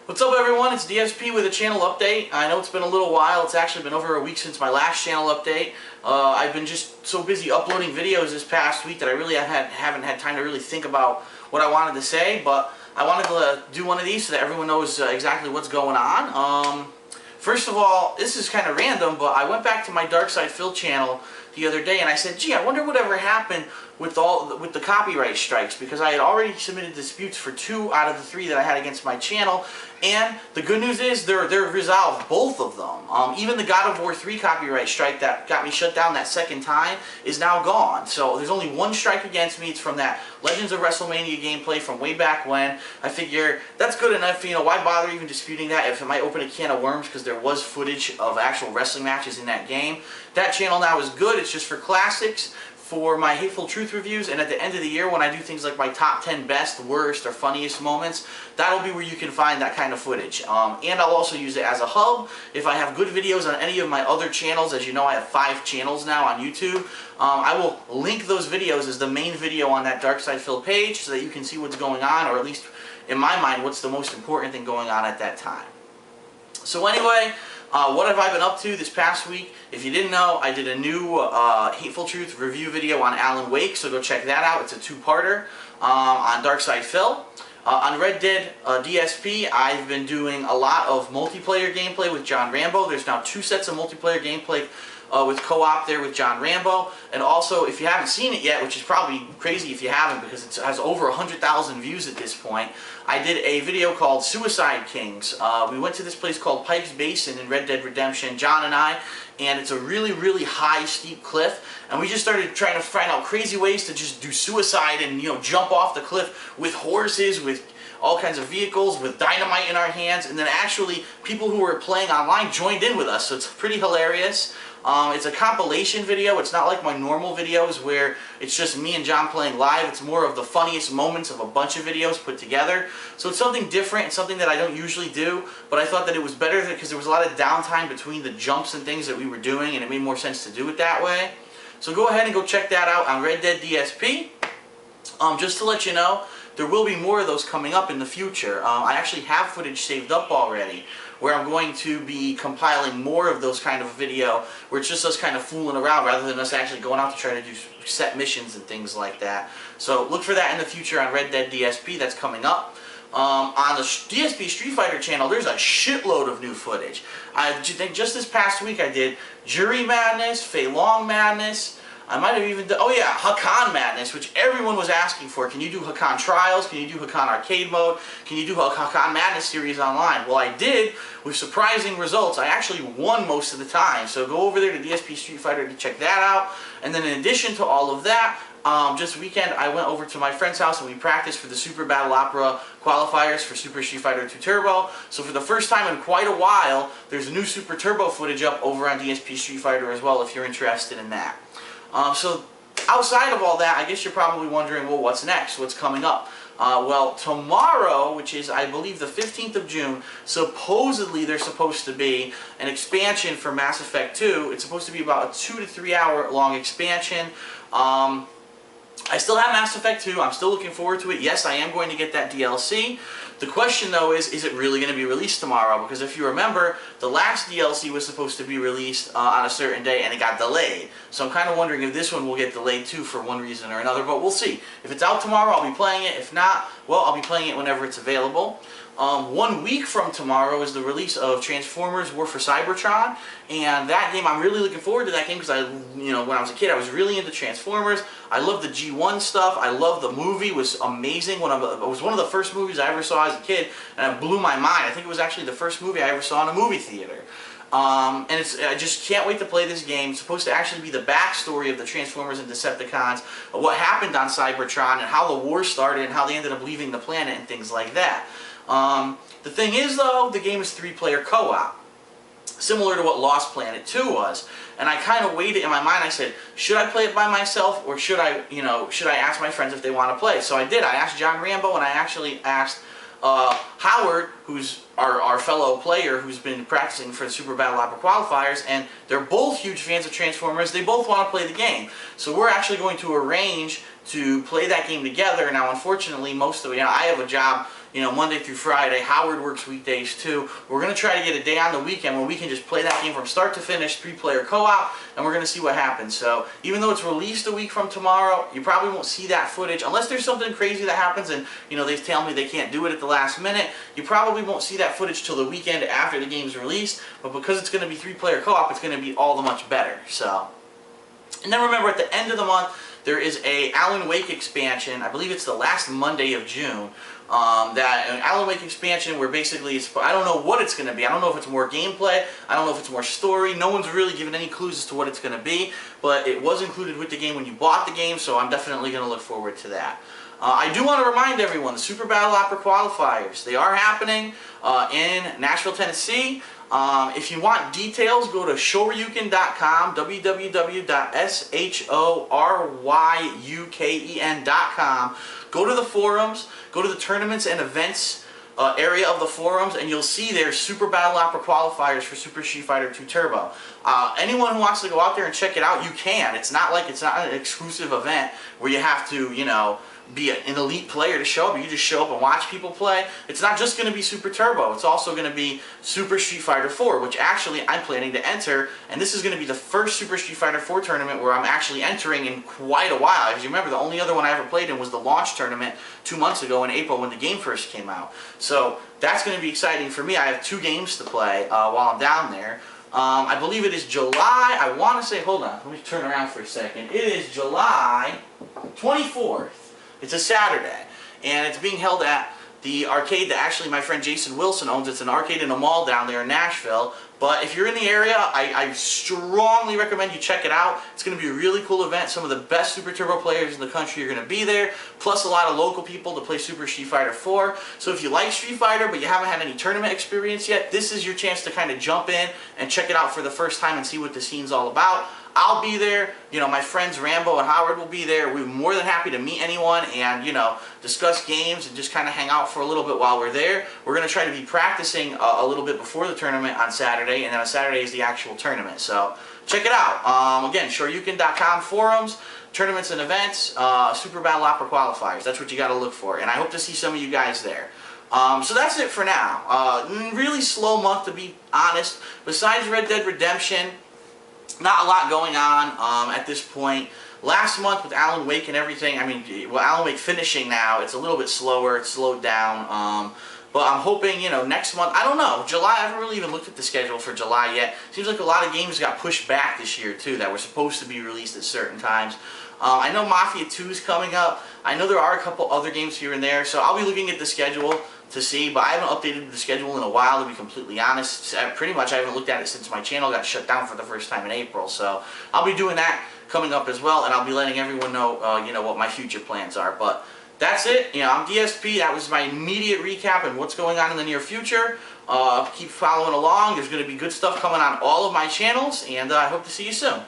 What's up everyone, it's DSP with a channel update. I know it's been a little while, it's actually been over a week since my last channel update. I've been just so busy uploading videos this past week that I really haven't had time to really think about what I wanted to say, but I wanted to do one of these so that everyone knows exactly what's going on. First of all, this is kind of random, but I went back to my Dark Side Phil channel the other day and I said, gee, I wonder whatever happened with the copyright strikes, because I had already submitted disputes for 2 out of the 3 that I had against my channel, and the good news is they're resolved, both of them. Even the God of War 3 copyright strike that got me shut down that second time is now gone. So there's only one strike against me. It's from that Legends of WrestleMania gameplay from way back when. I figure that's good enough. You know, why bother even disputing that if it might open a can of worms, because there was footage of actual wrestling matches in that game. That channel now is good. It's just for classics, for my Hateful Truth reviews, and at the end of the year when I do things like my top 10 best, worst, or funniest moments, that'll be where you can find that kind of footage. And I'll also use it as a hub if I have good videos on any of my other channels. As you know, I have 5 channels now on YouTube. I will link those videos as the main video on that Dark Side Phil page so that you can see what's going on, or at least in my mind, what's the most important thing going on at that time. So anyway, what have I been up to this past week? If you didn't know, I did a new Hateful Truth review video on Alan Wake, so go check that out. It's a 2-parter on Dark Side Phil. On Red Dead DSP, I've been doing a lot of multiplayer gameplay with John Rambo. There's now 2 sets of multiplayer gameplay with co-op there with John Rambo. And also, if you haven't seen it yet, which is probably crazy if you haven't because it has over 100,000 views at this point, I did a video called Suicide Kings. We went to this place called Pike's Basin in Red Dead Redemption, John and I, and it's a really, really high, steep cliff. And we just started trying to find out crazy ways to just do suicide and, you know, jump off the cliff with horses, with all kinds of vehicles, with dynamite in our hands. And then actually, people who were playing online joined in with us, so it's pretty hilarious. It's a compilation video. It's not like my normal videos where it's just me and John playing live. It's more of the funniest moments of a bunch of videos put together. So it's something different. It's something that I don't usually do, but I thought that it was better because there was a lot of downtime between the jumps and things that we were doing, and it made more sense to do it that way. So go ahead and go check that out on Red Dead DSP. Just to let you know, there will be more of those coming up in the future. I actually have footage saved up already where I'm going to be compiling more of those kind of video where it's just us kind of fooling around rather than us actually going out to try to do set missions and things like that. So look for that in the future on Red Dead DSP. That's coming up. On the DSP Street Fighter channel, there's a shitload of new footage. I think just this past week I did Jury Madness, Fei Long Madness. I might have even done, oh yeah, Hakan Madness, which everyone was asking for. Can you do Hakan Trials? Can you do Hakan Arcade Mode? Can you do a Hakan Madness series online? Well, I did, with surprising results. I actually won most of the time. So go over there to DSP Street Fighter to check that out. And then in addition to all of that, just weekend I went over to my friend's house and we practiced for the Super Battle Opera qualifiers for Super Street Fighter 2 Turbo. So for the first time in quite a while, there's new Super Turbo footage up over on DSP Street Fighter as well if you're interested in that. So outside of all that, I guess you're probably wondering, well, what's next? What's coming up? Well, tomorrow, which is, I believe, the 15th of June, supposedly there's supposed to be an expansion for Mass Effect 2. It's supposed to be about a 2 to 3 hour long expansion. I still have Mass Effect 2. I'm still looking forward to it. Yes, I am going to get that DLC. The question, though, is it really going to be released tomorrow? Because if you remember, the last DLC was supposed to be released on a certain day, and it got delayed. So I'm kind of wondering if this one will get delayed, too, for one reason or another. But we'll see. If it's out tomorrow, I'll be playing it. If not, well, I'll be playing it whenever it's available. 1 week from tomorrow is the release of Transformers War for Cybertron, and that game, I'm really looking forward to that game because when I was a kid, I was really into Transformers. I love the G1 stuff. I love the movie. It was amazing. It was one of the first movies I ever saw as a kid, and it blew my mind. I think it was actually the first movie I ever saw in a movie theater. And I just can't wait to play this game. It's supposed to actually be the backstory of the Transformers and Decepticons, of what happened on Cybertron, and how the war started, and how they ended up leaving the planet, and things like that. The thing is, though, the game is 3-player co-op, similar to what Lost Planet 2 was. And I kind of weighed it in my mind. I said, should I play it by myself, or should I ask my friends if they want to play? So I did. I asked John Rambo, and I actually asked Howard, who's our fellow player who's been practicing for the Super Battle Opera Qualifiers, and they're both huge fans of Transformers. They both want to play the game. So we're actually going to arrange to play that game together. Now, unfortunately, I have a job, Monday through Friday. Howard works weekdays too. We're going to try to get a day on the weekend where we can just play that game from start to finish, 3-player co-op, and we're going to see what happens. So even though it's released a week from tomorrow, you probably won't see that footage unless there's something crazy that happens and they tell me they can't do it at the last minute. You probably won't see that footage till the weekend after the game's released, but because it's going to be 3-player co-op, it's going to be all the much better. So, and then remember, at the end of the month, there is a Alan Wake expansion. I believe it's the last Monday of June. That an Alan Wake expansion where basically I don't know what it's going to be. I don't know if it's more gameplay. I don't know if it's more story. No one's really given any clues as to what it's going to be, but it was included with the game when you bought the game, so I'm definitely going to look forward to that. I do want to remind everyone, the Super Battle Opera Qualifiers, they are happening in Nashville, Tennessee. If you want details, go to shoryuken.com, www.shoryuken.com. Go to the forums, go to the tournaments and events area of the forums, and you'll see there Super Battle Opera Qualifiers for Super Street Fighter 2 Turbo. Anyone who wants to go out there and check it out, you can. It's not an exclusive event where you have to, be an elite player to show up. You just show up and watch people play. It's not just going to be Super Turbo. It's also going to be Super Street Fighter 4, which actually I'm planning to enter, and this is going to be the first Super Street Fighter 4 tournament where I'm actually entering in quite a while. As you remember, the only other one I ever played in was the launch tournament 2 months ago in April when the game first came out. So that's going to be exciting for me. I have 2 games to play while I'm down there. I believe it is July, I want to say, hold on, let me turn around for a second. It is July 24th. It's a Saturday, and it's being held at the arcade that actually my friend Jason Wilson owns. It's an arcade in a mall down there in Nashville. But if you're in the area, I strongly recommend you check it out. It's going to be a really cool event. Some of the best Super Turbo players in the country are going to be there, plus a lot of local people to play Super Street Fighter 4. So if you like Street Fighter but you haven't had any tournament experience yet, this is your chance to kind of jump in and check it out for the first time and see what the scene's all about. I'll be there. My friends Rambo and Howard will be there. We're more than happy to meet anyone and, discuss games and just kind of hang out for a little bit while we're there. We're going to try to be practicing a little bit before the tournament on Saturday, and then on Saturday is the actual tournament. So check it out. Again, shoryuken.com forums, tournaments and events, Super Battle Opera Qualifiers. That's what you got to look for, and I hope to see some of you guys there. So that's it for now. Really slow month, to be honest. Besides Red Dead Redemption, not a lot going on at this point. Last month with Alan Wake and everything, Alan Wake finishing now, it's a little bit slower, it's slowed down. But I'm hoping, next month, I don't know, July, I haven't really even looked at the schedule for July yet. Seems like a lot of games got pushed back this year too that were supposed to be released at certain times. I know Mafia 2 is coming up. I know there are a couple other games here and there, so I'll be looking at the schedule to see, but I haven't updated the schedule in a while, to be completely honest. Pretty much I haven't looked at it since my channel got shut down for the first time in April, so I'll be doing that coming up as well, and I'll be letting everyone know, what my future plans are. But that's it. I'm DSP. That was my immediate recap and what's going on in the near future. Keep following along. There's going to be good stuff coming on all of my channels, and I hope to see you soon.